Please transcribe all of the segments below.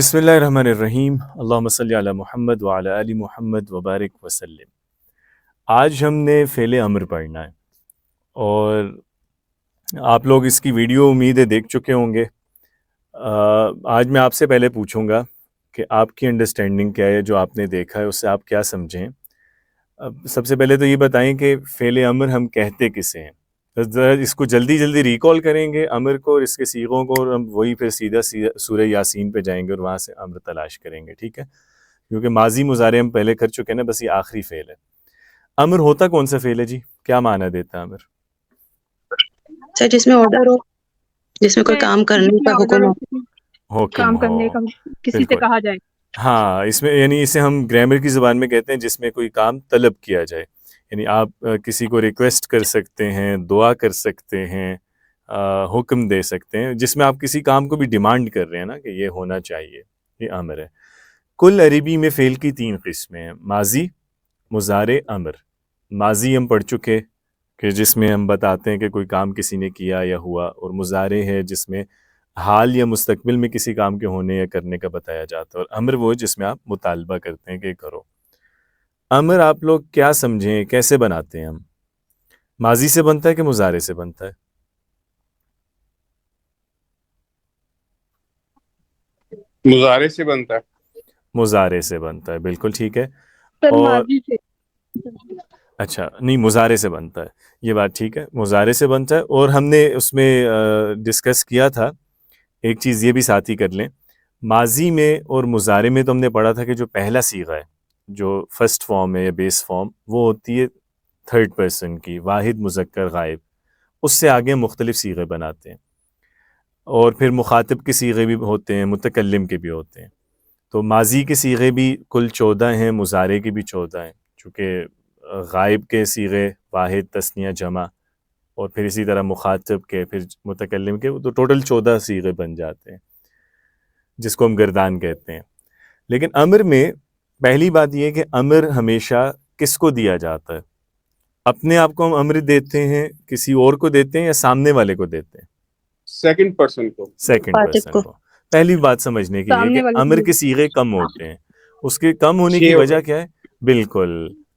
بسم اللہ الرحمن الرحیم، اللہم صلی علی محمد وعلی آل محمد وبارک وسلم۔ آج ہم نے فعل امر پڑھنا ہے اور آپ لوگ اس کی ویڈیو امید ہے دیکھ چکے ہوں گے۔ آج میں آپ سے پہلے پوچھوں گا کہ آپ کی انڈرسٹینڈنگ کیا ہے، جو آپ نے دیکھا ہے اس سے آپ کیا سمجھیں۔ سب سے پہلے تو یہ بتائیں کہ فعل امر ہم کہتے کسے ہیں، ذرا اس کو جلدی جلدی ریکال کریں گے امر کو اور اس کے صیغوں کو، اور ہم وہی پھر سیدھا سورہ یاسین پہ جائیں گے اور وہاں سے امر تلاش کریں گے، ٹھیک ہے؟ کیونکہ ماضی مضارع ہم پہلے کر چکے ہیں نا، بس یہ آخری فعل ہے۔ امر ہوتا کون سا فعل ہے جی؟ کیا معنی دیتا ہے امر؟ سر جس میں آرڈر ہو، جس میں کوئی کام کرنے کا حکم ہو، حکم کام ہو، کرنے کا کسی سے بالکل۔ کہا جائے۔ ہاں، اس میں یعنی اسے ہم گرامر کی زبان میں کہتے ہیں جس میں کوئی کام طلب کیا جائے، یعنی آپ کسی کو ریکویسٹ کر سکتے ہیں، دعا کر سکتے ہیں، حکم دے سکتے ہیں، جس میں آپ کسی کام کو بھی ڈیمانڈ کر رہے ہیں نا کہ یہ ہونا چاہیے، یہ امر ہے۔ کل عربی میں فعل کی 3 قسمیں ہیں، ماضی، مضارع، امر۔ ماضی ہم پڑھ چکے کہ جس میں ہم بتاتے ہیں کہ کوئی کام کسی نے کیا یا ہوا، اور مضارع ہے جس میں حال یا مستقبل میں کسی کام کے ہونے یا کرنے کا بتایا جاتا ہے، اور امر وہ ہے جس میں آپ مطالبہ کرتے ہیں کہ کرو۔ امر آپ لوگ کیا سمجھیں، کیسے بناتے ہیں ہم؟ ماضی سے بنتا ہے کہ مضارع سے بنتا ہے؟ مضارع سے بنتا ہے۔ مضارع سے بنتا ہے، بالکل ٹھیک ہے۔ سر اور ماضی سے۔ اچھا نہیں، مضارع سے بنتا ہے، یہ بات ٹھیک ہے، مضارع سے بنتا ہے۔ اور ہم نے اس میں ڈسکس کیا تھا، ایک چیز یہ بھی ساتھ ہی کر لیں، ماضی میں اور مضارع میں تو ہم نے پڑھا تھا کہ جو پہلا صیغہ ہے، جو فرسٹ فارم ہے یا بیس فارم، وہ ہوتی ہے تھرڈ پرسن کی، واحد مذکر غائب۔ اس سے آگے مختلف صیغے بناتے ہیں، اور پھر مخاطب کے صیغے بھی ہوتے ہیں، متکلم کے بھی ہوتے ہیں۔ تو ماضی کے صیغے بھی کل 14 ہیں، مضارع کے بھی 14 ہیں، چونکہ غائب کے صیغے واحد، تثنیہ، جمع، اور پھر اسی طرح مخاطب کے، پھر متکلم کے، تو ٹوٹل 14 صیغے بن جاتے ہیں، جس کو ہم گردان کہتے ہیں۔ لیکن امر میں پہلی بات یہ ہے کہ امر ہمیشہ کس کو دیا جاتا ہے؟ اپنے آپ کو ہم امر دیتے ہیں، کسی اور کو دیتے ہیں، یا سامنے والے کو دیتے ہیں؟ سیکنڈ پرسن کو۔ سیکنڈ مخاطب پرسن کو۔ کو۔ پہلی بات سمجھنے کی یہ سامنے کہ والے امر کو۔ کے صیغے کم ہوتے ہیں۔ اس کے کم ہونے کی 6 وجہ کیا ہے؟ بالکل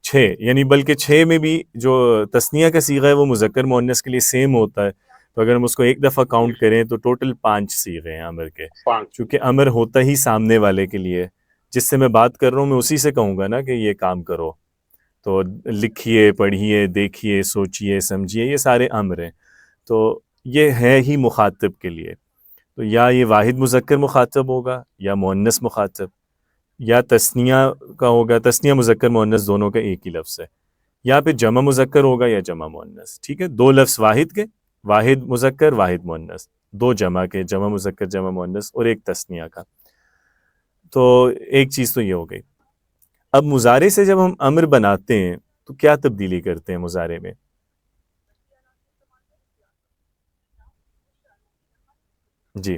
6، یعنی بلکہ 6 میں بھی جو تثنیہ کا صیغہ ہے وہ مذکر مؤنث کے لیے سیم ہوتا ہے، تو اگر ہم اس کو ایک دفعہ کاؤنٹ کریں تو ٹوٹل 5 صیغے ہیں امر کے، 5۔ چونکہ امر ہوتا ہی سامنے والے کے لیے، جس سے میں بات کر رہا ہوں میں اسی سے کہوں گا نا کہ یہ کام کرو، تو لکھیے، پڑھیے، دیکھیے، سوچیے، سمجھیے، یہ سارے امر ہیں۔ تو یہ ہے ہی مخاطب کے لیے، تو یا یہ واحد مذکر مخاطب ہوگا یا مؤنث مخاطب، یا تثنیہ کا ہوگا، تثنیہ مذکر مؤنث دونوں کا ایک ہی لفظ ہے، یا پھر جمع مذکر ہوگا یا جمع مؤنث، ٹھیک ہے؟ 2 لفظ واحد کے، واحد مذکر واحد مؤنث، 2 جمع کے، جمع مذکر جمع مؤنث، اور ایک تثنیہ کا۔ تو ایک چیز تو یہ ہو گئی۔ اب مضارع سے جب ہم امر بناتے ہیں تو کیا تبدیلی کرتے ہیں مضارع میں؟ جی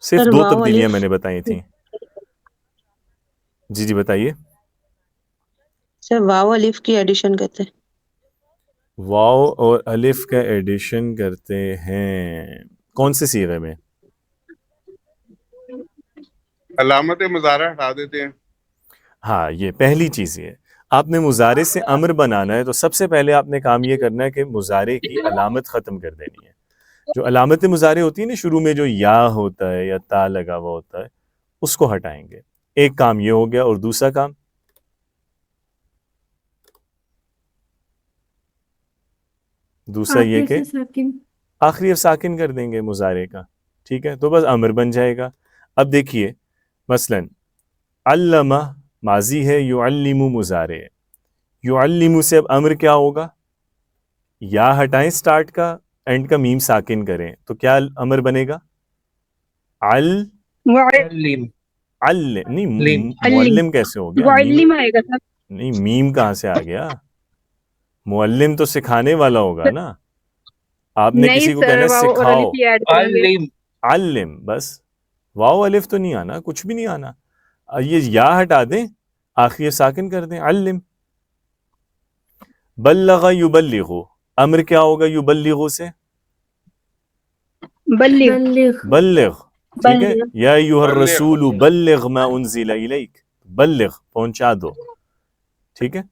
صرف سر 2 واو تبدیلیاں میں الف، نے بتائی تھیں۔ جی بتائیے۔ سر واو الف کی ایڈیشن کرتے ہیں۔ واو اور الف کا ایڈیشن کرتے ہیں کون سے صیغے میں؟ علامت مضارع ہٹا دیتے ہیں۔ ہاں، یہ پہلی چیز یہ ہے، آپ نے مضارع سے امر بنانا ہے تو سب سے پہلے آپ نے کام یہ کرنا ہے کہ مضارع کی علامت ختم کر دینی ہے۔ جو علامت مضارع ہوتی ہے نا، شروع میں جو یا ہوتا ہے یا تا لگا ہوا ہوتا ہے، اس کو ہٹائیں گے۔ ایک کام یہ ہو گیا، اور دوسرا کام یہ کہ آخری حرف ساکن کر دیں گے مضارع کا، ٹھیک ہے؟ تو بس امر بن جائے گا۔ اب دیکھیے مثلا علمہ ماضی ہے، یعلم مضارع ہے، یعلم سے اب امر کیا ہوگا؟ یا ہٹائیں سٹارٹ کا، اینڈ کا میم ساکن کریں، تو کیا امر بنے گا؟ معلم۔ نہیں، معلم کیسے ہو گیا؟ میم معلم آئے گا سر۔ نہیں، میم کہاں سے آ گیا؟ معلم تو سکھانے والا ہوگا نا، آپ نے نہیں کسی کو کہنا سر، ہے واؤ اور سکھاؤ، الف ہی ایڈ کریں گے۔ علم، بس واو الف تو نہیں آنا، کچھ بھی نہیں آنا۔ یہ یا ہٹا دیں، آخری ساکن کر دیں، علم۔ بلغ یبلغ، امر کیا ہوگا یبلغ سے؟ بلغ۔ بلغ، ٹھیک ہے، یا ایھا الرسول بلغ ما انزل الیک، بلغ پہنچا دو، ٹھیک ہے.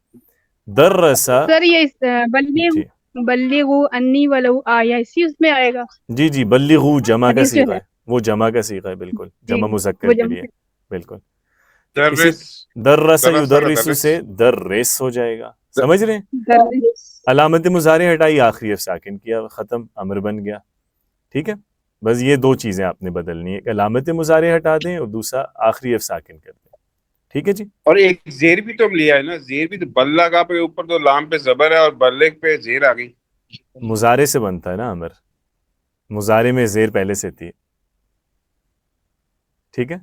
درس، سر یہ بلغ جی بلغوا انی ولو آیا اسی اس میں آئے گا. جی جی، بلغو جمع کا حدیث جو صیغہ ہے ہے، وہ جمع کا صیغہ ہے، بالکل جی جمع وہ مذکر کے جمع لیے، بالکل. درس درس درس کا یدرس درس سے درس ہو جائے گا، سمجھ رہے ہیں؟ علامت مضارع ہٹائی، آخری اف ساکن کیا، ختم، امر بن گیا. ٹھیک ہے، بس یہ دو چیزیں آپ نے بدلنی ہے، ایک علامت مضارع ہٹا دیں اور دوسرا آخری اف ساکن کر دیں. ٹھیک ہے جی. اور ایک زیر بھی تو ہم لیا ہے نا، زیر بھی تو بلغ پہ اوپر تو لام پہ زبر ہے اور بلغ پہ زیر آ گئی. مضارع سے بنتا ہے نا امر، مضارع میں زیر پہلے سے تھی. ٹھیک ہے،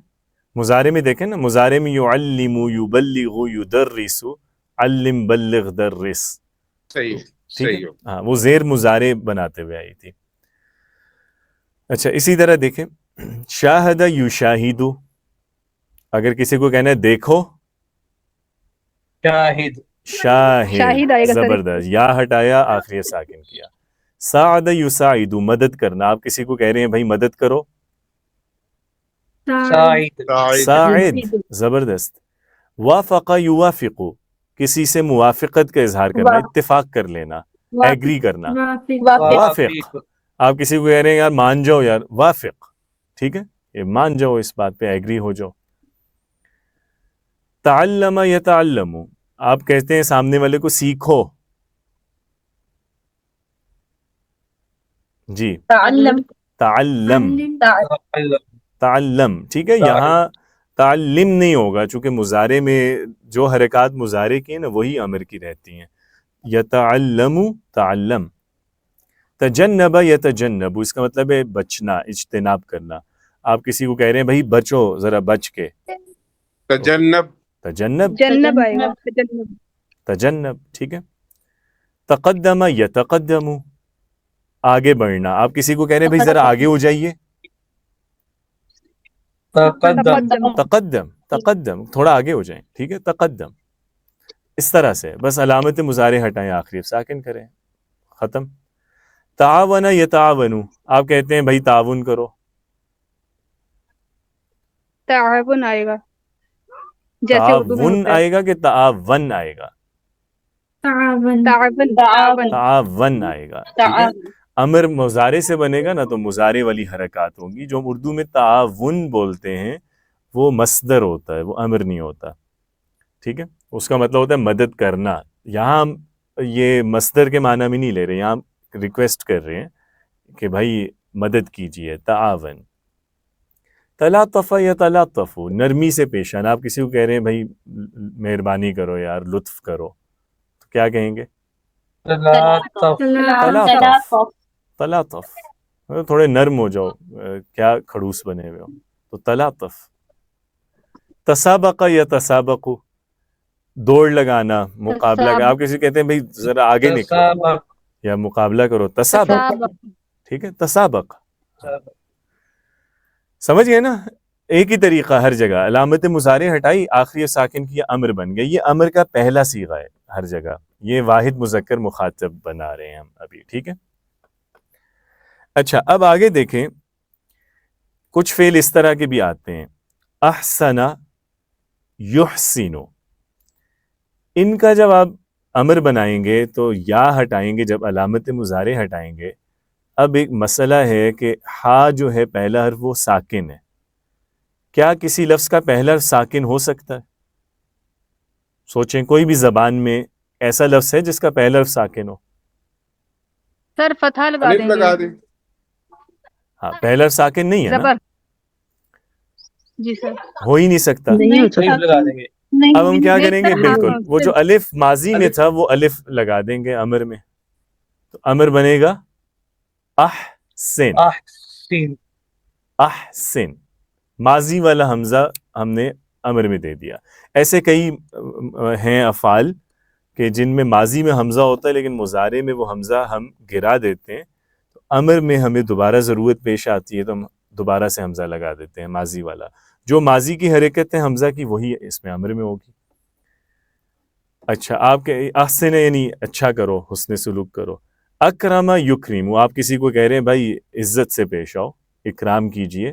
مضارع میں دیکھیں نا، مضارع میں یعلم یبلغ یدرس، علم بلغ درس. صحیح ٹھیک ہے، صحیح ہو. ہاں وہ زیر مضارع بناتے ہوئے آئی تھی. اچھا اسی طرح دیکھیں، شاہد یشاہد، اگر کسی کو کہنا ہے دیکھو، شاہد شاہد، شاہد آئے گا سر. زبردست، یا ہٹایا آخری ساکن کیا. ساعد یساعد، مدد کرنا، آپ کسی کو کہہ رہے ہیں بھائی مدد کرو، ساعد ساعد، زبردست. وافق یوافق، کسی سے موافقت کا اظہار کرنا، اتفاق کر لینا، ایگری کرنا. وافق، آپ کسی کو کہہ رہے ہیں یار مان جاؤ یار، وافق، ٹھیک ہے، یہ مان جاؤ، اس بات پہ ایگری ہو جاؤ. تعلم یتعلم، آپ کہتے ہیں سامنے والے کو سیکھو، جی تعلم تعلم، تعلم، ٹھیک ہے. یہاں تعلم نہیں ہوگا چونکہ مضارع میں جو حرکات مضارع کی ہیں نا وہی امر کی رہتی ہیں. یتعلم، تعلم. تجنب یتجنب، اس کا مطلب ہے بچنا، اجتناب کرنا. آپ کسی کو کہہ رہے ہیں بھائی بچو ذرا، بچ کے، تجنب تجنب، جنب آئے گا، تجنب. تجنب، ٹھیک ہے. تقدم یتقدم، آگے بڑھنا. آپ کسی کو کہہ رہے ہیں بھائی ذرا آگے ہو جائیے، تقدم تقدم، تقدم، تھوڑا آگے ہو جائیں، ٹھیک ہے، تقدم. اس طرح سے بس علامت مضارع ہٹائیں، آخری ساکن کریں، ختم. تعاون یتعاون، آپ کہتے ہیں بھائی تعاون کرو، تعاون آئے گا جیسے اردو میں تعاون ہوتا ہے. آئے گا کہ تعاون آئے گا؟ تعاون تعاون آئے گا، ٹھیک ہے. امر مضارع سے بنے گا نا تو مضارع والی حرکات ہوں گی. جو ہم اردو میں تعاون بولتے ہیں وہ مصدر ہوتا ہے، وہ امر نہیں ہوتا، ٹھیک ہے. اس کا مطلب ہوتا ہے مدد کرنا. یہاں ہم یہ مصدر کے معنی میں نہیں لے رہے، یہاں ہم ریکویسٹ کر رہے ہیں کہ بھائی مدد کیجئے، تعاون. تلاطف یتلاطف، نرمی سے پیش آنا. آپ کسی کو کہہ رہے ہیں بھائی مہربانی کرو یار، لطف کرو، تو کیا کہیں گے؟ تلاطف، تلاطف، تھوڑے نرم ہو جاؤ، کیا کھڑوس بنے ہوئے ہو، تو تلاطف. تسابق یتسابق، دوڑ لگانا، مقابلہ کرنا. آپ کسی کہتے ہیں بھئی ذرا آگے نکلو یا مقابلہ کرو، تسابق، ٹھیک ہے، تسابق. سمجھ گئے نا؟ ایک ہی طریقہ ہر جگہ. علامت مضارع ہٹائی، آخری ساکن کی، امر بن گیا. یہ امر کا پہلا صیغہ ہے ہر جگہ. یہ واحد مذکر مخاطب بنا رہے ہیں ہم ابھی، ٹھیک ہے. اچھا اب آگے دیکھیں، کچھ فعل اس طرح کے بھی آتے ہیں، احسن یحسن. ان کا جب آپ امر بنائیں گے تو یا ہٹائیں گے، جب علامت مضارع ہٹائیں گے. اب ایک مسئلہ ہے کہ ہا جو ہے پہلا حرف وہ ساکن ہے. کیا کسی لفظ کا پہلا حرف ساکن ہو سکتا ہے؟ سوچیں، کوئی بھی زبان میں ایسا لفظ ہے جس کا پہلا حرف ساکن ہو؟ سر فتح لگا الف دیں لگا گے، دیں. ہاں، پہلا حرف ساکن نہیں ہے نا، زبر. جی سر. ہو ہی نہیں سکتا. نہیں ہو سکتا. لگا دیں گے. اب ہم کیا نہیں کریں سر، گے؟ بالکل وہ جو الف ماضی میں تھا وہ الف لگا دیں گے امر میں، تو امر بنے گا احسن. احسن احسن، ماضی والا حمزہ ہم نے امر میں دے دیا. ایسے کئی ہیں افعال کہ جن میں ماضی میں حمزہ ہوتا ہے لیکن مضارع میں وہ حمزہ ہم گرا دیتے ہیں، تو امر میں ہمیں دوبارہ ضرورت پیش آتی ہے تو ہم دوبارہ سے حمزہ لگا دیتے ہیں ماضی والا. جو ماضی کی حرکت ہے حمزہ کی وہی اس میں امر میں ہوگی. اچھا، آپ کے احسن یعنی اچھا کرو، حسن سلوک کرو. اکرم یکرم، آپ کسی کو کہہ رہے ہیں بھائی عزت سے پیش آؤ، اکرام کیجئے،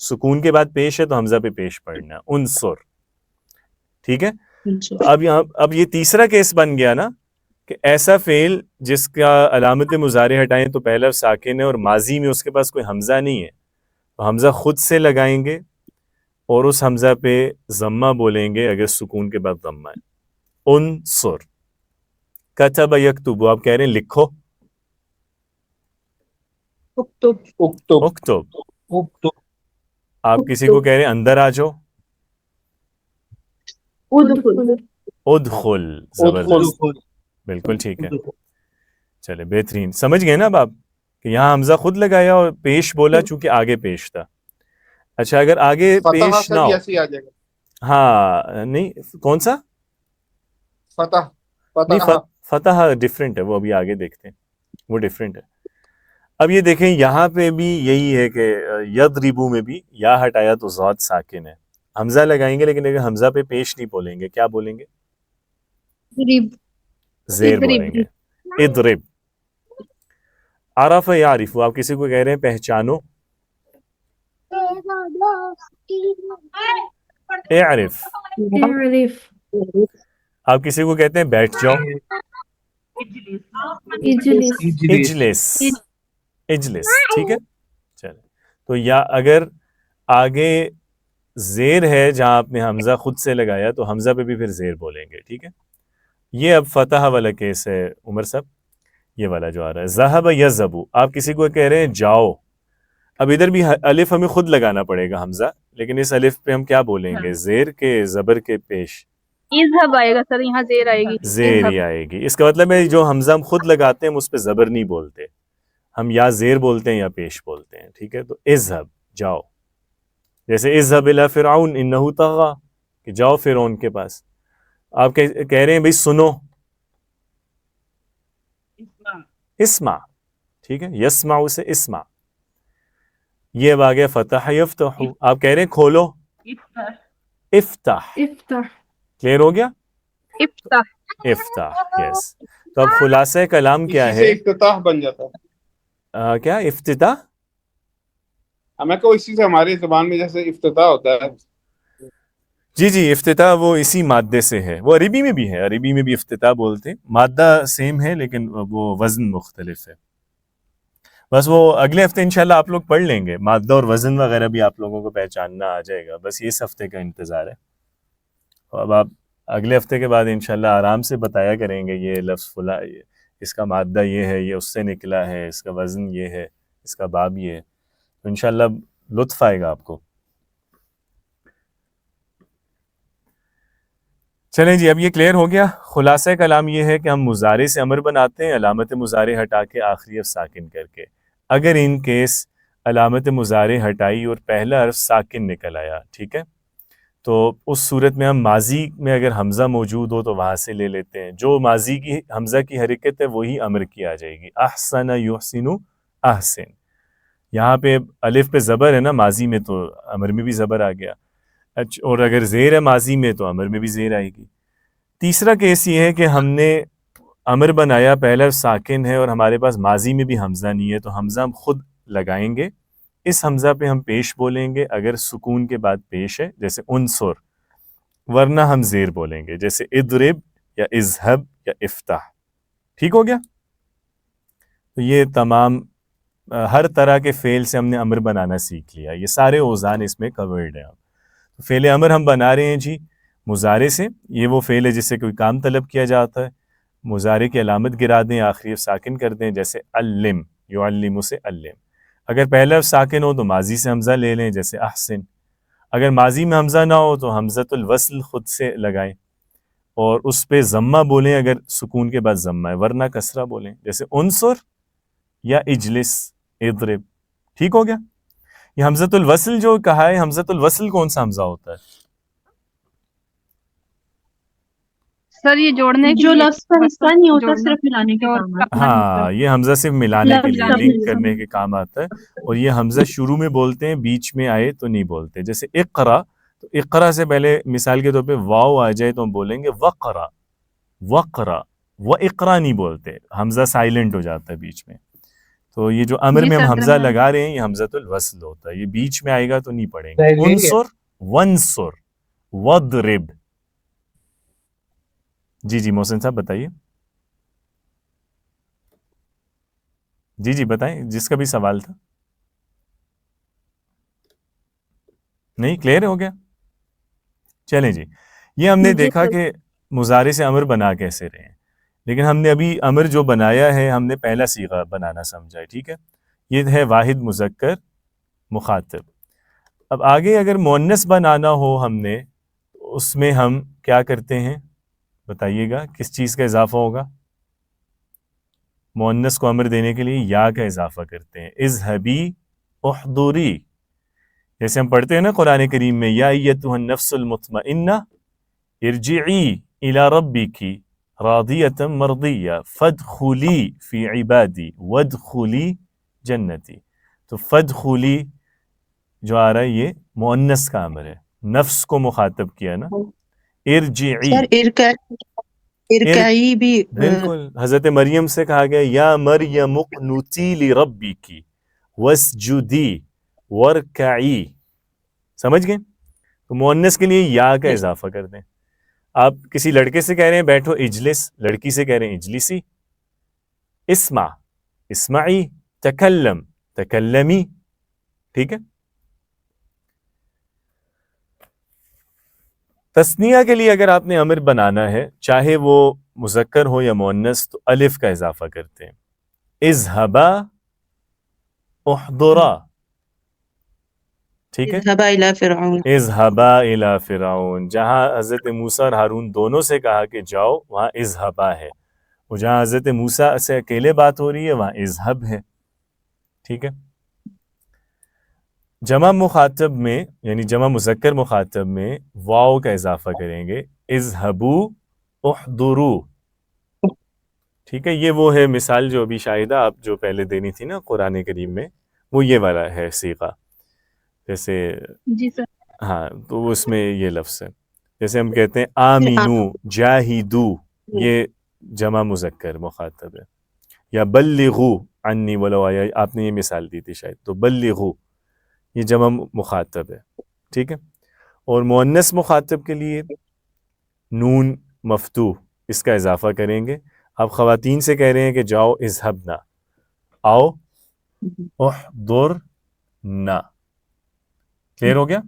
سکون کے بعد پیش ہے تو حمزہ پہ پیش پڑھنا ہے، انصر. ٹھیک ہے. انصر. اب یہ تیسرا کیس بن گیا نا کہ ایسا فعل جس کا علامت مضارع ہٹائیں تو پہلا ساکن ہے اور ماضی میں اس کے پاس کوئی حمزہ نہیں ہے، تو حمزہ خود سے لگائیں گے اور اس حمزہ پہ ضمہ بولیں گے اگر سکون کے بعد ضمہ ہے. انصر. کتب یکتب، آپ کہہ رہے ہیں لکھو. اکتب. اکتب اکتب. اکتب آپ کسی کو کہہ رہے ہیں اندر آ جاؤ. ادخل. ادخل. زبردست، بالکل ٹھیک ہے. چلے بہترین، سمجھ گئے نا اب آپ کہ یہاں حمزہ خود لگایا اور پیش بولا چونکہ آگے پیش تھا. اچھا اگر آگے پیش نہ ہو، ایسے آ جائے گا. ہاں نہیں کون سا فتح نہیں فتح فتح ڈفرینٹ ہے، وہ ابھی آگے دیکھتے ہیں، وہ ڈفرینٹ ہے. اب یہ دیکھیں یہاں پہ بھی یہی ہے کہ یضربو میں بھی یا ہٹایا تو ضاد ساکن ہے، حمزہ لگائیں گے لیکن اگر حمزہ پہ پیش نہیں بولیں گے کیا بولیں گے؟ زیر بولیں گے. اضرب. عرف یعرف، آپ کسی کو کہہ رہے ہیں پہچانو. اعرف. آپ کسی کو کہتے ہیں بیٹھ جاؤ. اجلس. اجلس. ٹھیک ہے. چلے تو یا اگر آگے زیر ہے جہاں آپ نے حمزہ خود سے لگایا تو حمزہ پہ بھی پھر زیر بولیں گے. ٹھیک ہے. یہ اب فتح والا کیس ہے عمر صاحب، یہ والا جو آ رہا ہے. ذہب یذهب، آپ کسی کو کہہ رہے ہیں جاؤ. اب ادھر بھی الف ہمیں خود لگانا پڑے گا حمزہ، لیکن اس الف پہ ہم کیا بولیں گے؟ زیر کے زبر کے پیش اذهب آئے گا سر، یہاں زیر آئے گی. زیر ہی آئے گی. اس کا مطلب ہے جو حمزہ ہم خود لگاتے ہیں ہم اس پہ زبر نہیں بولتے، ہم یا زیر بولتے ہیں یا پیش بولتے ہیں. ٹھیک ہے. تو اذهب جاؤ، جیسے اذهب الى فرعون انه طغى کہ جاؤ فرعون کے پاس. آپ کہہ رہے ہیں بھئی سنو. اسمع. ٹھیک ہے. یسمع سے اسمع. یہ اب آ گیا فتح یفتح. آپ کہہ رہے ہیں کھولو. افتح. کلیئر ہو گیا؟ افتح. افتح. یس. تو اب خلاصہ کلام کیا اسی سے ہے؟ افتتاح بن جاتا ہے. کیا افتتاح؟ ہمیں کو اسی سے ہماری زبان میں جیسے افتتاح ہوتا ہے. جی جی افتتاح وہ اسی مادے سے ہے، وہ عربی میں بھی ہے، عربی میں بھی افتتاح بولتے ہیں، مادہ سیم ہے لیکن وہ وزن مختلف ہے. بس وہ اگلے ہفتے انشاءاللہ آپ لوگ پڑھ لیں گے، مادہ اور وزن وغیرہ بھی آپ لوگوں کو پہچاننا آ جائے گا. بس اس ہفتے کا انتظار ہے. اب آپ اگلے ہفتے کے بعد انشاءاللہ آرام سے بتایا کریں گے یہ لفظ فلاں، اس کا مادہ یہ ہے، یہ اس سے نکلا ہے، اس کا وزن یہ ہے، اس کا باب یہ ہے. تو انشاءاللہ لطف آئے گا آپ کو. چلیں جی اب یہ کلیئر ہو گیا. خلاصہ کلام یہ ہے کہ ہم مضارع سے امر بناتے ہیں علامت مضارع ہٹا کے آخری حرف ساکن کر کے. اگر ان کیس علامت مضارع ہٹائی اور پہلا حرف ساکن نکل آیا، ٹھیک ہے، تو اس صورت میں ہم ماضی میں اگر حمزہ موجود ہو تو وہاں سے لے لیتے ہیں. جو ماضی کی حمزہ کی حرکت ہے وہی امر کی آ جائے گی. احسن یحسن احسن. یہاں پہ الف پہ زبر ہے نا ماضی میں، تو امر میں بھی زبر آ گیا. اور اگر زیر ہے ماضی میں تو امر میں بھی زیر آئے گی. تیسرا کیس یہ ہے کہ ہم نے امر بنایا، پہلا ساکن ہے اور ہمارے پاس ماضی میں بھی حمزہ نہیں ہے، تو حمزہ ہم خود لگائیں گے. اس حمزہ پہ ہم پیش بولیں گے اگر سکون کے بعد پیش ہے، جیسے انصر، ورنہ ہم زیر بولیں گے جیسے اضرب یا اذهب یا افتح. ٹھیک ہو گیا؟ تو یہ تمام ہر طرح کے فعل سے ہم نے امر بنانا سیکھ لیا. یہ سارے اوزان اس میں کورڈ ہیں. فعل امر ہم بنا رہے ہیں جی مضارع سے. یہ وہ فعل ہے جس سے کوئی کام طلب کیا جاتا ہے. مضارع کی علامت گرا دیں، آخری ساکن کر دیں، جیسے علم، یعلم سے علم. اگر پہلا ساکن ہو تو ماضی سے حمزہ لے لیں جیسے احسن. اگر ماضی میں حمزہ نہ ہو تو حمزۃ الوصل خود سے لگائیں اور اس پہ ضمہ بولیں اگر سکون کے بعد ضمہ ہے، ورنہ کسرہ بولیں جیسے انصر یا اجلس اضرب. ٹھیک ہو گیا؟ یہ حمزۃ الوصل جو کہا ہے، حمزۃ الوصل کون سا حمزہ ہوتا ہے؟ سر یہ جوڑنے جو لفظ کا حصہ نہیں ہوتا صرف ملانے کے کام آتا ہے. ہاں یہ حمزہ صرف ملانے کے لیے، لفظ لنک کرنے کے کام آتا ہے. اور یہ حمزہ شروع میں بولتے ہیں، بیچ میں آئے تو نہیں بولتے. جیسے اقرا، تو اقرا سے پہلے مثال کے طور پہ واو آ جائے تو ہم بولیں گے وقرا. وقرا و اقرا نہیں بولتے، حمزہ سائلنٹ ہو جاتا ہے بیچ میں. تو یہ جو امر جی میں ہم سر، حمزہ درمیان۔ لگا رہے ہیں یہ حمزۃ الوصل ہوتا ہے، یہ بیچ میں آئے گا تو نہیں پڑھیں گے. صحیح ہے. انصر ونصر وضرب. جی جی محسن صاحب بتائیے. جی جی بتائیں جس کا بھی سوال تھا. نہیں کلیئر ہو گیا؟ چلیں جی. یہ ہم نے جی دیکھا سر۔ کہ مضارع سے امر بنا کیسے رہے ہیں، لیکن ہم نے ابھی امر جو بنایا ہے ہم نے پہلا صیغہ بنانا سمجھا ہے. ٹھیک ہے، یہ ہے واحد مذکر مخاطب. اب آگے اگر مؤنث بنانا ہو ہم نے اس میں ہم کیا کرتے ہیں بتائیے گا، کس چیز کا اضافہ ہوگا؟ مؤنث کو امر دینے کے لیے یا کا اضافہ کرتے ہیں. اذهبی احضری، جیسے ہم پڑھتے ہیں نا قرآن کریم میں یا ایتھا النفس المطمئنہ ارجعی الی ربک راضیۃ مرضیہ فادخلی فی عبادی وادخلی جنتی. تو فادخلی جو آ رہا ہے یہ مؤنث کا امر ہے، نفس کو مخاطب کیا نا. ارجعی، سر ارکعی بھی بالکل حضرت مریم سے کہا گیا یا مریم اقنتی لربک واسجدی وارکعی. سمجھ گئے؟ تو مؤنث کے لیے یا کا اضافہ کر دیں. آپ کسی لڑکے سے کہہ رہے ہیں بیٹھو اجلس، لڑکی سے کہہ رہے ہیں اجلسی. اسمع اسمعی، تکلم تکلمی. ٹھیک ہے. تثنیہ کے لیے اگر آپ نے امر بنانا ہے چاہے وہ مذکر ہو یا مؤنث تو الف کا اضافہ کرتے ہیں. اذهبا احضرا. ٹھیک ہے. اذهبا الی فرعون. اذهبا الی فرعون، جہاں حضرت موسیٰ اور ہارون دونوں سے کہا کہ جاؤ وہاں اذهبا ہے، اور جہاں حضرت موسیٰ سے اکیلے بات ہو رہی ہے وہاں اذهب ہے. ٹھیک ہے. جمع مخاطب میں یعنی جمع مذکر مخاطب میں واو کا اضافہ کریں گے. اذهبوا احضروا. ٹھیک ہے. یہ وہ ہے مثال جو ابھی شاہدہ آپ جو پہلے دینی تھی نا قرآن کریم میں، وہ یہ والا ہے صیغہ. جیسے جی سر۔ ہاں تو اس میں یہ لفظ ہے. جیسے ہم کہتے ہیں آمینو جاہدو، یہ جمع مذکر مخاطب ہے. یا بلغو عنی ولو آیا، آپ نے یہ مثال دی تھی شاید، تو بلغو یہ جمع مخاطب ہے. ٹھیک ہے. اور مؤنث مخاطب کے لیے نون مفتوح اس کا اضافہ کریں گے. آپ خواتین سے کہہ رہے ہیں کہ جاؤ اذهبنا، آؤ احضرنا. کلیئر ہو گیا؟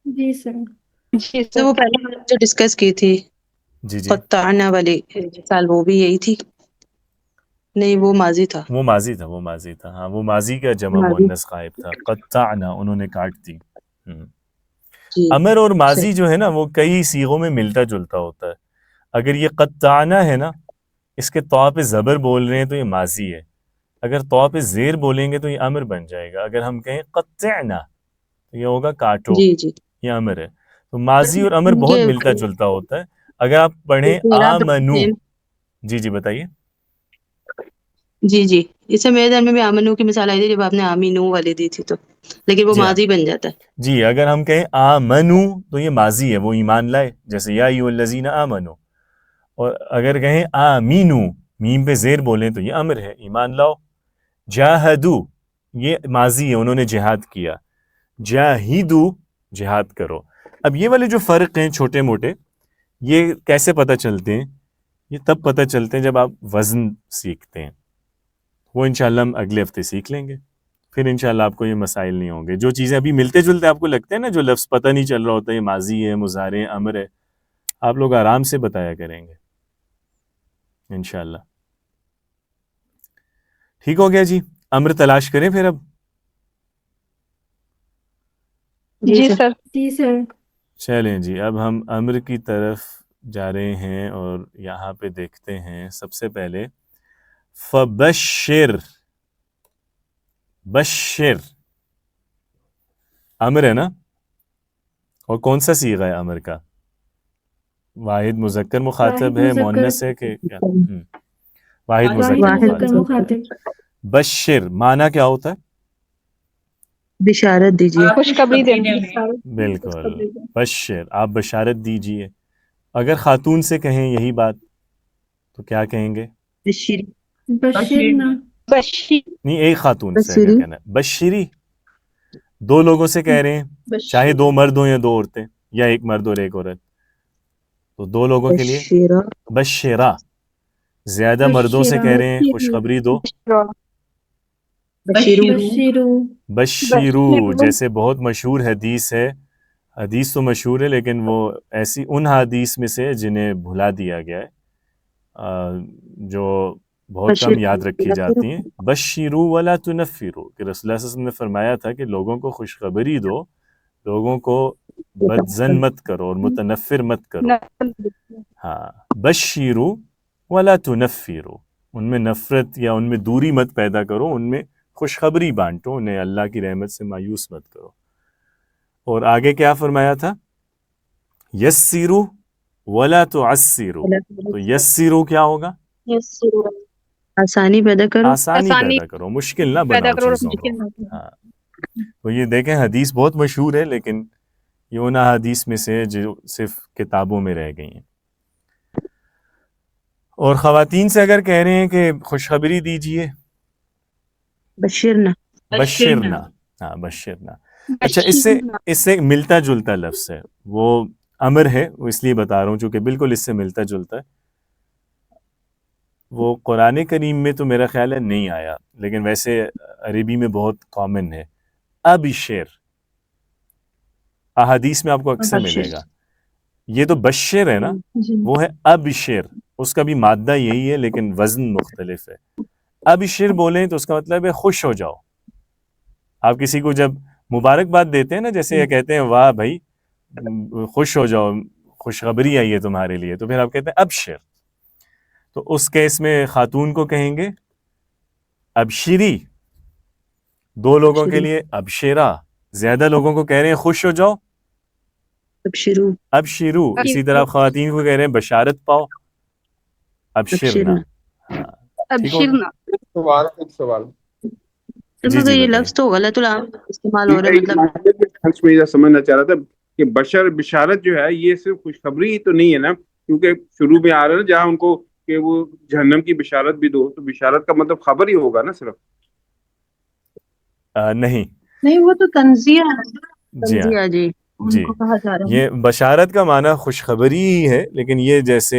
جی سر۔ جی تو سر۔ وہ پہلے ہم نے جو ڈسکس کی تھی جی جی قطعنا والی مثال وہ بھی یہی تھی؟ نہیں وہ ماضی تھا. وہ ماضی تھا، وہ ماضی تھا. ہاں وہ ماضی کا جمع ماضی. مؤنث غائب تھا. قطعنا انہوں نے کاٹ دی. جی امر اور ماضی جو ہے نا وہ کئی صیغوں میں ملتا جلتا ہوتا ہے. اگر یہ قطعنا ہے نا اس کے طاء پہ زبر بول رہے ہیں تو یہ ماضی ہے. اگر طاء پہ زیر بولیں گے تو یہ امر بن جائے گا. اگر ہم کہیں قطعنا تو یہ ہوگا کاٹو، جی جی یہ امر ہے. تو ماضی اور امر بہت یہ ملتا جلتا ہوتا ہے. اگر آپ پڑھیں اعراب آمنو. جی جی بتائیے. جی جی اس سے میرے ذہن میں بھی آمنو کی مثال آئی تھی جب آپ نے آمینو والی دی تھی، تو لیکن وہ جی ہاں ماضی بن جاتا ہے. جی اگر ہم کہیں آمنو تو یہ ماضی ہے، وہ ایمان لائے، جیسے یا ایھا الذین آمنو. اور اگر کہیں آمینو میم پہ زیر بولیں تو یہ امر ہے، ایمان لاؤ. جاہدو یہ ماضی ہے، انہوں نے جہاد کیا. جاہدو جہاد کرو. اب یہ والے جو فرق ہیں چھوٹے موٹے یہ کیسے پتہ چلتے ہیں؟ یہ تب پتہ چلتے ہیں جب آپ وزن سیکھتے ہیں. وہ انشاءاللہ ہم اگلے ہفتے سیکھ لیں گے، پھر انشاءاللہ آپ کو یہ مسائل نہیں ہوں گے. جو چیزیں ابھی ملتے جلتے آپ کو لگتے ہیں نا، جو لفظ پتہ نہیں چل رہا ہوتا ہے یہ ماضی ہے، مضارع ہے، امر ہے، آپ لوگ آرام سے بتایا کریں گے انشاءاللہ. ٹھیک ہو گیا جی. امر تلاش کریں پھر اب. جی سر۔ جی سر۔ چلیں جی اب ہم امر کی طرف جا رہے ہیں اور یہاں پہ دیکھتے ہیں. سب سے پہلے فبشر، بشر امر ہے نا، اور کون سا صیغہ ہے امر کا؟ واحد مذکر مخاطب ہے، مؤنث ہے کہ کیا؟ واحد مذکر مخاطب. بشر معنی کیا ہوتا ہے؟ بشارت دیجیے. خوشخبری دینا۔ بالکل، بشر آپ بشارت دیجئے. اگر خاتون سے کہیں یہی بات تو کیا کہیں گے؟ بشری بشرنا نہیں ایک خاتون سے بشری اگر کہنا ہے بشری، دو لوگوں سے کہہ رہے ہیں، چاہے دو مرد ہوں یا دو عورتیں یا ایک مرد اور ایک عورت، تو دو لوگوں کے لیے بشیرہ بشرا، زیادہ مردوں سے کہہ رہے ہیں خوشخبری دو، بشیرو بشرو بشیرو، جیسے بہت مشہور حدیث ہے، حدیث تو مشہور ہے لیکن وہ ایسی ان حدیث میں سے جنہیں بھلا دیا گیا ہے، جو بہت کم یاد رکھی جاتی ہیں. بشیرو ولا تنفرو، کہ رسول اللہ صلی اللہ علیہ وسلم نے فرمایا تھا کہ لوگوں کو خوشخبری دو، لوگوں کو بدزن مت کرو اور متنفر مت کرو. ہاں بشیرو ولا تنفرو، ان میں نفرت یا ان میں دوری مت پیدا کرو، ان میں خوشخبری بانٹو، انہیں اللہ کی رحمت سے مایوس مت کرو. اور آگے کیا فرمایا تھا؟ یسرو ولا تعسرو، تو یسرو کیا ہوگا؟ آسانی پیدا کرو، آسانی پیدا کرو، مشکل نہ بناؤ چیزوں کو. ہاں تو یہ دیکھیں حدیث بہت مشہور ہے لیکن یہ ان حدیث میں سے جو صرف کتابوں میں رہ گئی ہیں. اور خواتین سے اگر کہہ رہے ہیں کہ خوشخبری دیجئے، بشرنا بشرنا، ہاں بشرنا. اچھا اس سے ایک ملتا جلتا لفظ ہے، وہ امر ہے، وہ اس لیے بتا رہا ہوں چونکہ بالکل اس سے ملتا جلتا ہے. وہ قرآن کریم میں تو میرا خیال ہے نہیں آیا لیکن ویسے عربی میں بہت کامن ہے. ابشر، احادیث میں آپ کو اکثر ملے گا. یہ تو بشر ہے نا، وہ ہے ابشر، اس کا بھی مادہ یہی ہے لیکن وزن مختلف ہے. ابشر بولیں تو اس کا مطلب ہے خوش ہو جاؤ. آپ کسی کو جب مبارکباد دیتے ہیں نا، جیسے یہ کہتے ہیں واہ بھائی خوش ہو جاؤ، خوشخبری آئی ہے تمہارے لیے، تو پھر آپ کہتے ہیں ابشر. تو اس کیس میں خاتون کو کہیں گے ابشری، دو لوگوں کے لیے ابشرا، زیادہ لوگوں کو کہہ رہے ہیں خوش ہو جاؤ ابشرو ابشرو. اسی طرح آپ خواتین کو کہہ رہے ہیں بشارت پاؤ ابشرنا. ہاں ٹھیک ہوگا. ایک سوال جی جی یہ بتائیں. لفظ تو غلط استعمال ہو رہا ہے، مطلب میں یہ سمجھنا چاہ رہا تھا کہ بشارت جو ہے یہ صرف خوشخبری ہی تو نہیں ہے نا، کیونکہ شروع میں آ رہا ہے نا جہاں ان کو کہ وہ جہنم کی بشارت بھی دو، تو بشارت کا مطلب خبر ہی ہوگا نا صرف. نہیں وہ تو تنزیہ جی ہاں جی جی، کہا جا رہا ہے. یہ بشارت کا معنی خوشخبری ہی ہے لیکن یہ جیسے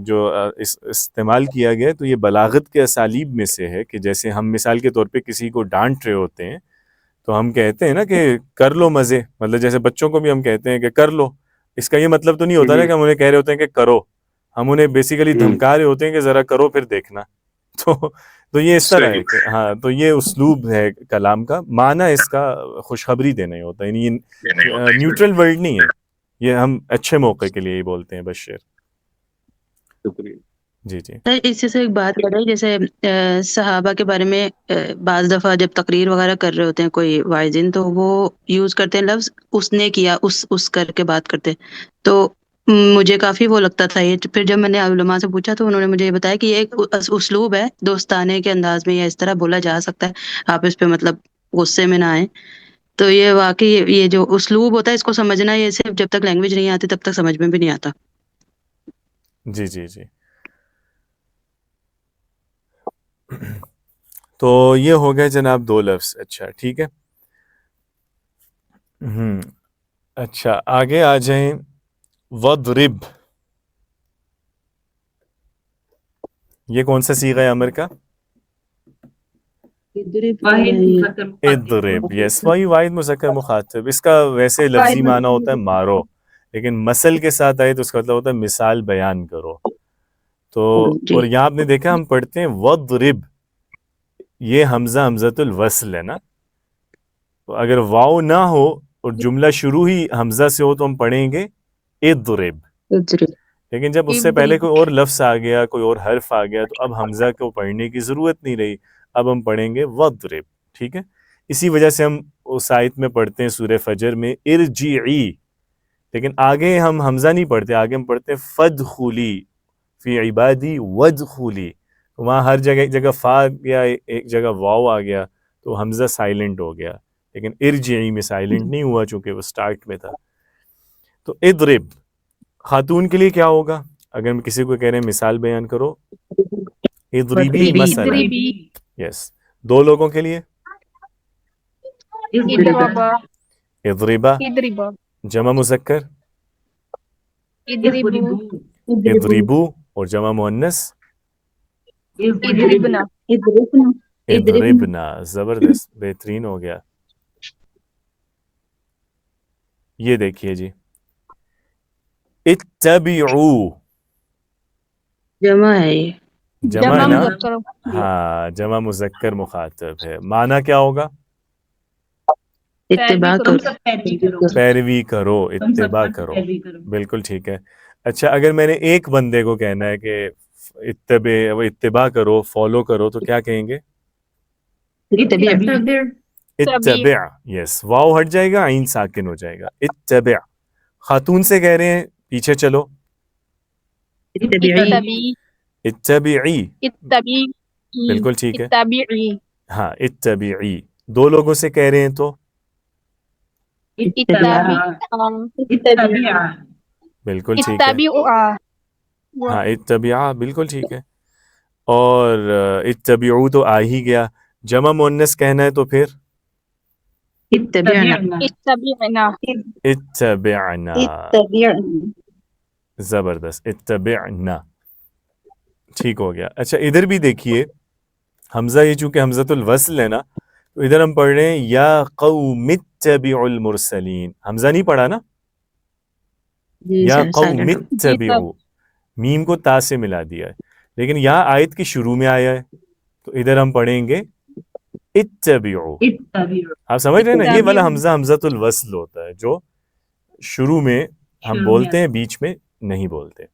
جو استعمال کیا گیا تو یہ بلاغت کے اسالیب میں سے ہے کہ جیسے ہم مثال کے طور پہ کسی کو ڈانٹ رہے ہوتے ہیں تو ہم کہتے ہیں نا کہ کر لو مزے، مطلب جیسے بچوں کو بھی ہم کہتے ہیں کہ کر لو. اس کا یہ مطلب تو نہیں ہوتا نا کہ ہم انہیں کہہ رہے ہوتے ہیں کہ کرو، ہم انہیں بیسیکلی دھمکا رہے ہوتے ہیں کہ ذرا کرو پھر دیکھنا. تو یہ اس طرح ہے کہ ہاں، تو یہ اسلوب ہے کلام کا. معنی اس کا خوشخبری دینا ہی ہوتا ہے، یعنی یہ نیوٹرل ورڈ نہیں ہے، یہ ہم اچھے موقع کے لیے ہی بولتے ہیں بشیر. شکریہ. جی جی اس سے ایک بات کر رہی جیسے صحابہ کے بارے میں بعض دفعہ جب تقریر وغیرہ کر رہے ہوتے ہیں کوئی وائزین، تو وہ یوز کرتے ہیں لفظ اس نے کیا، اس کر کے بات کرتے ہیں. تو مجھے کافی وہ لگتا تھا یہ. پھر جب میں نے علماء سے پوچھا تو انہوں نے مجھے یہ بتایا کہ یہ ایک اسلوب ہے، دوستانے کے انداز میں یا اس طرح بولا جا سکتا ہے، آپ اس پہ مطلب غصے میں نہ آئیں. تو یہ واقعی یہ جو اسلوب ہوتا ہے اس کو سمجھنا، یہ صرف جب تک لینگویج نہیں آتی تب تک سمجھ میں بھی نہیں آتا. جی جی جی. تو یہ ہو گئے جناب دو لفظ. اچھا ٹھیک ہے. اچھا آگے آ جائیں. وضرب، یہ کون سا صیغہ ہے امر کا؟ اضرب، یس، وہی واحد مذکر مخاطب. اس کا ویسے لفظی معنی ہوتا ہے مارو، لیکن مثل کے ساتھ آئے تو اس کا مطلب ہوتا ہے مثال بیان کرو. تو اور یہاں آپ نے دیکھا ہم پڑھتے ہیں وضرب، یہ حمزہ حمزۃ الوصل ہے نا. تو اگر واو نہ ہو اور جملہ شروع ہی حمزہ سے ہو تو ہم پڑھیں گے اضرب. لیکن جب اس سے پہلے کوئی اور لفظ آ گیا، کوئی اور حرف آ گیا، تو اب حمزہ کو پڑھنے کی ضرورت نہیں رہی، اب ہم پڑھیں گے وضرب. ٹھیک ہے. اسی وجہ سے ہم اس آیت میں پڑھتے ہیں سورہ فجر میں ارجعی، لیکن آگے ہم حمزہ نہیں پڑھتے، آگے ہم پڑھتے ہیں فادخلی فی عبادی وادخلی. وہاں ہر جگہ ایک جگہ فا گیا، ایک جگہ واو آ گیا تو حمزہ سائلنٹ ہو گیا، لیکن ارجعی میں سائلنٹ نہیں ہوا چونکہ وہ سٹارٹ میں تھا. تو اضرب خاتون کے لیے کیا ہوگا؟ اگر ہم کسی کو کہہ رہے ہیں مثال بیان کرو، اضربی اضربی. مثلا. اضربی یس. دو لوگوں کے لیے اضربا اضربا. اضربا جمع مذکر اضربو اضربو. اور جمع مؤنث اضربنا اضربنا. زبردست، بہترین ہو گیا. یہ دیکھیے جی، اتبعو جمع ہے یہ. جمع ہے جمع نا؟ مذکر ہاں جمع مذکر مخاطب ہے. معنی کیا ہوگا؟ اتباع کرو. کرو. پیروی کرو، اتباع کرو. بالکل ٹھیک ہے. اچھا اگر میں نے ایک بندے کو کہنا ہے کہ اتباع کرو، فالو کرو، تو کیا کہیں گے؟ اتبع. اتبع. یس، واو ہٹ جائے گا، عین ساکن ہو جائے گا. اتبع. خاتون سے کہہ رہے ہیں پیچھے چلو. اتبعی. اتبی اتبعی. اتبی بالکل ٹھیک ہے. اتبعی ہاں اتبعی. دو لوگوں سے کہہ رہے ہیں تو اتبع بالکل ٹھیک ہے. اتبعوا ہاں اتبعا بالکل ٹھیک ہے. اور اتبعو تو آ ہی گیا. جمع مؤنث کہنا ہے تو پھر اتبعنا. اتبعنا اتبعنا. اتبعنا. زبردست. اتبعنا ٹھیک ہو گیا. اچھا ادھر بھی دیکھیے، حمزہ یہ چونکہ حمزۃ الوصل ہے نا، تو ادھر ہم پڑھ رہے ہیں یا قوم اتبعوا المرسلین. حمزہ نہیں پڑھا نا، جی یا سر قوم سائلنٹ. اتبعوا، میم کو تا سے ملا دیا ہے، لیکن یہاں آیت کے شروع میں آیا ہے، تو ادھر ہم پڑھیں گے اتبعوا. آپ سمجھ رہے ہیں نا، یہ والا حمزہ حمزۃ الوصل ہوتا ہے جو شروع میں ہم بولتے ہیں، بیچ میں نہیں بولتے.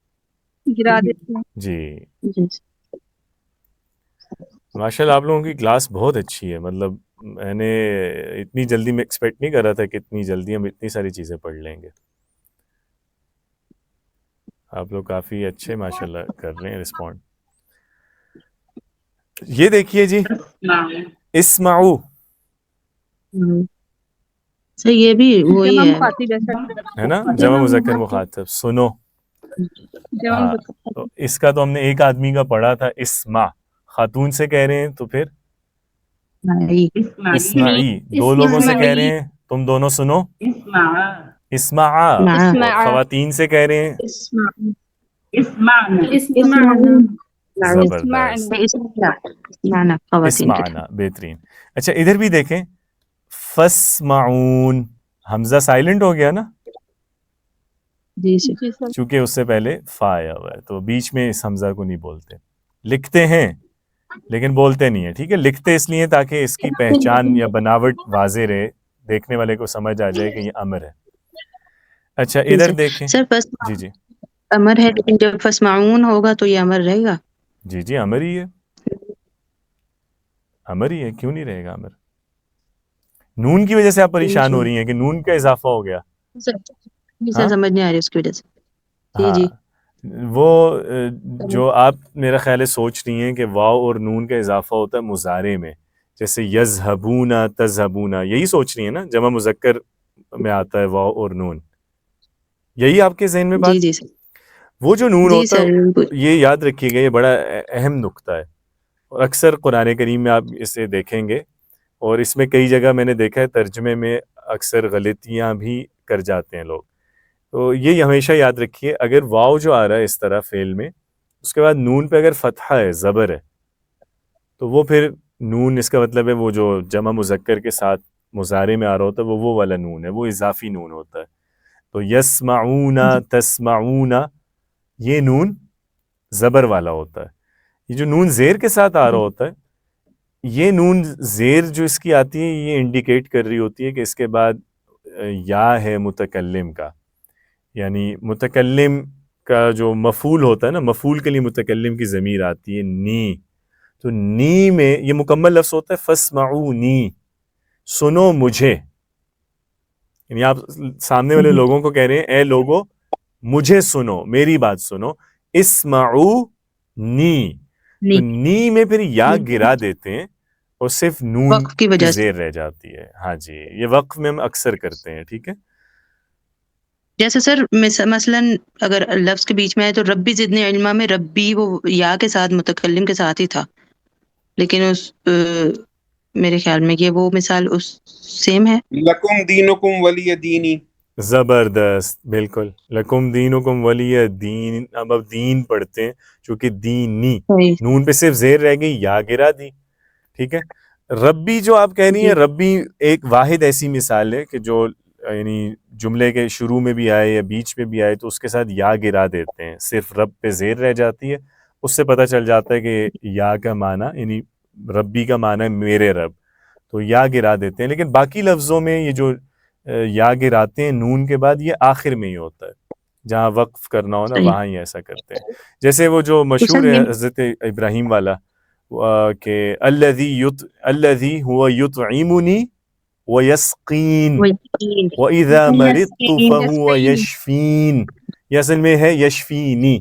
گرا دیتے ہیں. جی جی. ماشاءاللہ آپ لوگوں کی کلاس بہت اچھی ہے. مطلب میں نے اتنی جلدی میں ایکسپیکٹ نہیں کر رہا تھا کہ اتنی جلدی ہم اتنی ساری چیزیں پڑھ لیں گے. آپ لوگ کافی اچھے ماشاءاللہ کر رہے ہیں رسپونڈ. یہ دیکھیے جی، اسمعو. سر یہ بھی وہی جمع ہے. مخاطب ہے سر. ہے نا، جمع مذکر مخاطب. سنو. جمع ہاں مذکر. تو اس کا تو ہم نے ایک آدمی کا پڑھا تھا اسما. خاتون سے کہہ رہے ہیں تو پھر اسمعی. دو لوگوں سے کہہ رہے ہیں تم دونوں سنو، اسمعا. اور خواتین سے کہہ رہے ہیں زبردست اسمعنا. بہترین. اچھا ادھر بھی دیکھیں، فاسمعون. حمزہ سائلنٹ ہو گیا نا، جی سر. جی سر. چونکہ اس سے پہلے فا آیا ہوا ہے، تو بیچ میں اس حمزہ کو نہیں بولتے. لکھتے ہیں لیکن بولتے نہیں ہیں. ٹھیک ہے، لکھتے اس لیے تاکہ اس کی پہچان یا بناوٹ واضح رہے، دیکھنے والے کو سمجھ آ جائے کہ یہ امر ہے. اچھا ادھر دیکھیں. سر فس جی جی امر ہے، لیکن جب فسمعون ہوگا تو یہ امر رہے گا. جی جی امر ہی ہے، امر ہی ہے. کیوں نہیں رہے گا امر؟ نون کی وجہ سے آپ پریشان ہو رہی ہیں کہ نون کا اضافہ ہو گیا. سر سمجھ نہیں آ رہی اس کی وجہ سے. جی جی. وہ جو آپ میرا خیال ہے سوچ رہی ہیں کہ واو اور نون کا اضافہ ہوتا ہے مضارع میں، جیسے یذہبون تذہبون، یہی سوچ رہی ہیں نا، جمع مذکر میں آتا ہے واو اور نون. یہی آپ کے ذہن میں بات؟ جی جی سر. وہ جو نون جی ہوتا سر ہے، یہ یاد رکھیے گا، یہ بڑا اہم نقطہ ہے، اور اکثر قرآن کریم میں آپ اسے دیکھیں گے، اور اس میں کئی جگہ میں نے دیکھا ہے ترجمے میں اکثر غلطیاں بھی کر جاتے ہیں لوگ. تو یہ ہمیشہ یاد رکھیے، اگر واو جو آ رہا ہے اس طرح فعل میں، اس کے بعد نون پہ اگر فتحہ ہے، زبر ہے، تو وہ پھر نون، اس کا مطلب ہے وہ جو جمع مذکر کے ساتھ مضارع میں آ رہا ہوتا ہے وہ والا نون ہے، وہ اضافی نون ہوتا ہے. تو یسمعون تسمعون، یہ نون زبر والا ہوتا ہے. یہ جو نون زیر کے ساتھ آ رہا ہوتا ہے، یہ نون زیر جو اس کی آتی ہے، یہ انڈیکیٹ کر رہی ہوتی ہے کہ اس کے بعد یا ہے متکلم کا، یعنی متکلم کا جو مفعول ہوتا ہے نا، مفعول کے لیے متکلم کی ضمیر آتی ہے نی. تو نی میں یہ مکمل لفظ ہوتا ہے فاسمعونی، سنو مجھے. یعنی آپ سامنے والے لوگوں کو کہہ رہے ہیں اے لوگو مجھے سنو، میری بات سنو. اسمعونی، تو نی میں پھر یا گرا دیتے ہیں اور صرف نون وقف کی وجہ سے. زیر رہ جاتی ہے. ہاں جی، یہ وقف میں ہم اکثر کرتے ہیں. ٹھیک ہے، جیسے سر مثلاً اگر لفظ کے بیچ میں ہے تو ربی زدنی علما میں ربی وہ یا کے ساتھ متکلم کے ساتھ ہی تھا، لیکن میرے خیال میں یہ وہ مثال اس سیم ہے. لکم دینکم ولی دینی. زبردست، بالکل. لکم دینکم ولی دین. اب دین پڑھتے ہیں چونکہ دینی نون پہ صرف زیر رہ گئی، یا گرا دی. ٹھیک ہے. ربی جو آپ کہہ رہی ہیں، ربی ایک واحد ایسی مثال ہے کہ جو یعنی جملے کے شروع میں بھی آئے یا بیچ میں بھی آئے تو اس کے ساتھ یا گرا دیتے ہیں، صرف رب پہ زیر رہ جاتی ہے. اس سے پتہ چل جاتا ہے کہ یا کا معنی یعنی ربی کا معنی ہے میرے رب، تو یا گرا دیتے ہیں. لیکن باقی لفظوں میں یہ جو یا گراتے ہیں نون کے بعد، یہ آخر میں ہی ہوتا ہے، جہاں وقف کرنا ہو نا وہاں ہی ایسا کرتے ہیں. جیسے وہ جو مشہور ہے حضرت ابراہیم والا کہ الذی هو یطعمنی ویسقین وَإِذَا مَرِضْتُ فَهُوَ یشفین. یہ اصل میں ہے یشفینی،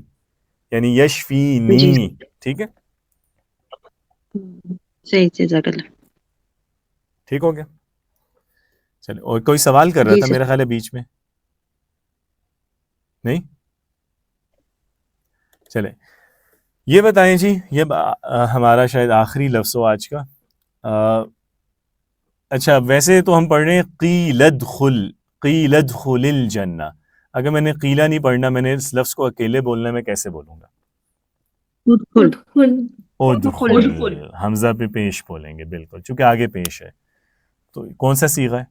یعنی یشفینی. ٹھیک ہے، صحیح جزاک اللہ. ٹھیک ہو گیا. چلے، اور کوئی سوال کر رہا تھا میرا خیال ہے بیچ میں؟ نہیں؟ چلے یہ بتائیں جی، یہ ہمارا شاید آخری لفظ ہو آج کا. اچھا، ویسے تو ہم پڑھ رہے ہیں قیل ادخل الجنہ. اگر میں نے قیلہ نہیں پڑھنا، میں نے اس لفظ کو اکیلے بولنا، میں کیسے بولوں گا؟ ادخل. حمزہ پہ پیش بولیں گے، بالکل، چونکہ آگے پیش ہے. تو کون سا صیغہ ہے؟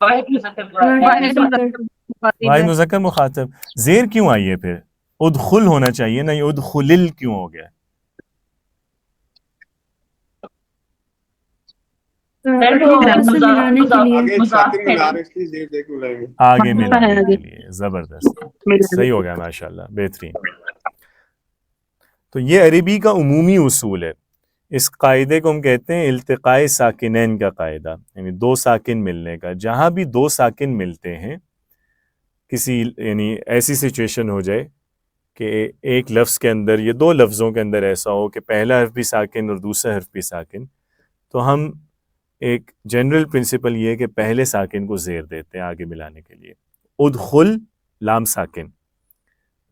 واحد مذکر مخاطب. زیر کیوں آئی ہے پھر؟ ادخل ہونا چاہیے نا، یہ ادخلل کیوں ہو گیا؟ آگے ملانے کے لیے. زبردست، صحیح ہو گیا، ماشاءاللہ، بہترین. تو یہ عربی کا عمومی اصول ہے. اس قاعدے کو ہم کہتے ہیں التقاء ساکنین کا قاعدہ، یعنی دو ساکن ملنے کا. جہاں بھی دو ساکن ملتے ہیں، کسی یعنی ایسی سچویشن ہو جائے کہ ایک لفظ کے اندر یا دو لفظوں کے اندر ایسا ہو کہ پہلا حرف بھی ساکن اور دوسرا حرف بھی ساکن، تو ہم ایک جنرل پرنسپل یہ ہے کہ پہلے ساکن کو زیر دیتے ہیں آگے ملانے کے لیے. ادخل لام ساکن،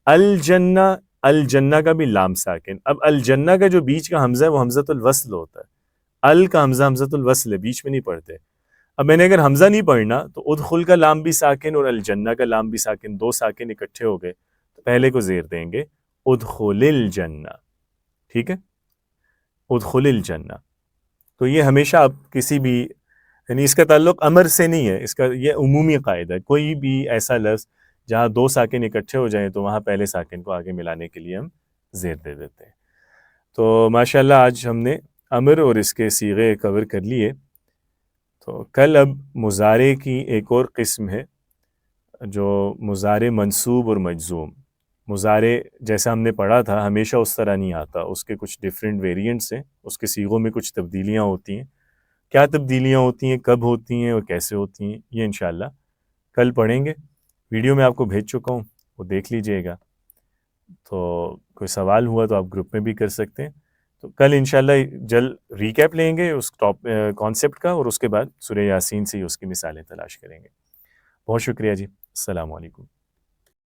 الجنہ، الجنہ کا بھی لام ساکن. اب الجنہ کا جو بیچ کا حمزہ ہے وہ حمزۃ الوصل ہوتا ہے، ال کا حمزہ حمزۃ الوصل ہے، بیچ میں نہیں پڑھتے. اب میں نے اگر حمزہ نہیں پڑھنا تو ادخل کا لام بھی ساکن اور الجنہ کا لام بھی ساکن، دو ساکن اکٹھے ہو گئے تو پہلے کو زیر دیں گے، ادخل الجنہ. ٹھیک ہے، ادخل الجنہ. تو یہ ہمیشہ آپ کسی بھی یعنی اس کا تعلق امر سے نہیں ہے، اس کا یہ عمومی قاعدہ ہے. کوئی بھی ایسا لفظ جہاں دو ساکن اکٹھے ہو جائیں تو وہاں پہلے ساکن کو آگے ملانے کے لیے ہم زیر دے دیتے ہیں. تو ماشاءاللہ آج ہم نے امر اور اس کے صیغے کور کر لیے. تو کل اب مضارع کی ایک اور قسم ہے جو مضارع منصوب اور مجزوم. مضارع جیسا ہم نے پڑھا تھا ہمیشہ اس طرح نہیں آتا، اس کے کچھ ڈیفرنٹ ویریئنٹس ہیں، اس کے صیغوں میں کچھ تبدیلیاں ہوتی ہیں. کیا تبدیلیاں ہوتی ہیں، کب ہوتی ہیں اور کیسے ہوتی ہیں، یہ انشاءاللہ کل پڑھیں گے. ویڈیو میں آپ کو بھیج چکا ہوں، وہ دیکھ لیجئے گا. تو کوئی سوال ہوا تو آپ گروپ میں بھی کر سکتے ہیں. تو کل انشاءاللہ جلد ریکیپ لیں گے اس کانسیپٹ کا، اور اس کے بعد سورہ یاسین سے ہی اس کی مثالیں تلاش کریں گے. بہت شکریہ جی، السلام علیکم.